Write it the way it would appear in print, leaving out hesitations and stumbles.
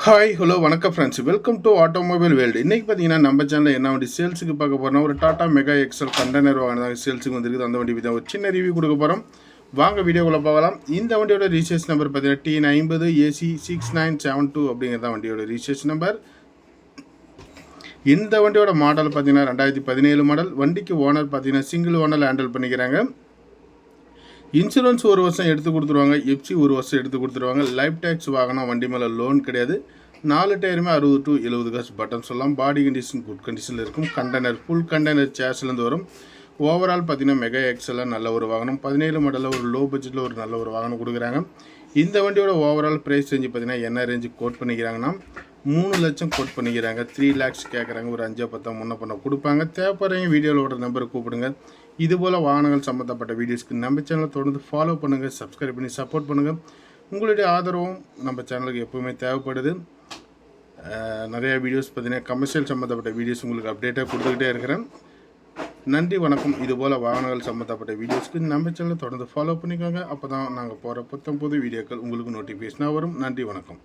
Hi hello வணக்கம் friends, welcome to automobile world. இன்றைக்கி பார்த்தீங்கன்னா நம்ம சேனலில் என்ன வண்டி சேல்ஸுக்கு பார்க்க போகிறோம். ஒரு டாடா மெகா எக்ஸல் கண்டெய்னர் வாங்கினதாக சேல்ஸுக்கு வந்துருக்குது. அந்த வண்டி தான் ஒரு சின்ன ரிவ்யூ கொடுக்க போகிறோம். வாங்க வீடியோக்குள்ளே போகலாம். இந்த வண்டியோட ரிஜிஸ்ட்ரேஷன் நம்பர் பார்த்தீங்கன்னா T50 AC 6972 அப்படிங்கிறத வண்டியோட ரிஜிஸ்ட்ரேஷன் நம்பர். இந்த வண்டியோட மாடல் பார்த்தீங்கன்னா 2017 மாடல். வண்டிக்கு ஓனர் பார்த்தீங்கன்னா சிங்கிள் ஓனர் ஹேண்டில் பண்ணிக்கிறாங்க. இன்சூரன்ஸ் ஒரு வருஷம் எடுத்து கொடுத்துருவாங்க. எஃப்சி ஒரு வருஷம் எடுத்து கொடுத்துருவாங்க. லைஃப் டேக்ஸ் வாங்கினா வண்டி மேலே லோன் கிடையாது. 4 டயருமே 60 to 70 காசு பட்டன் சொல்லலாம். பாடி கண்டிஷன் குட் கண்டிஷனில் இருக்கும். கண்டெய்னர் ஃபுல் கண்டெய்னர் சேஸ்லேருந்து வரும். ஓவரால் பார்த்தீங்கன்னா மெகா எக்ஸலில் நல்ல ஒரு வாகனம். 17 மாடலில் ஒரு லோ பட்ஜெட்டில் ஒரு நல்ல ஒரு வாகனம் கொடுக்குறாங்க. இந்த வண்டியோட ஓவரால் ப்ரைஸ் ரேஞ்சு பார்த்தீங்கன்னா என்ன ரேஞ்சு கோட் பண்ணிக்கிறாங்கன்னா 3 லட்சம் கோட் பண்ணிக்கிறாங்க. 3 lakhs கேட்குறாங்க. ஒரு 5-10 முன்ன பண்ண கொடுப்பாங்க. தேவைப்படுறவங்க வீடியோவில் ஓட நம்பரை கூப்பிடுங்க. இதுபோல் வாகனங்கள் சம்மந்தப்பட்ட வீடியோஸ்க்கு நம்ம சேனலை தொடர்ந்து ஃபாலோ பண்ணுங்கள், சப்ஸ்கிரைப் பண்ணி சப்போர்ட் பண்ணுங்கள். உங்களுடைய ஆதரவும் நம்ம சேனலுக்கு எப்போவுமே தேவைப்படுது. நிறையா வீடியோஸ் பார்த்தீங்கன்னா கமர்ஷியல் சம்மந்தப்பட்ட வீடியோஸ் உங்களுக்கு அப்டேட்டாக கொடுத்துக்கிட்டே இருக்கிறேன். நன்றி, வணக்கம். இதுபோல் வாகனங்கள் சம்மந்தப்பட்ட வீடியோஸ்க்கு நம்ம சேனலை தொடர்ந்து ஃபாலோ பண்ணிக்கோங்க. அப்போ தான் நாங்கள் போகிற புது வீடியோக்கள் உங்களுக்கு நோட்டிஃபிகேஷனாக வரும். நன்றி, வணக்கம்.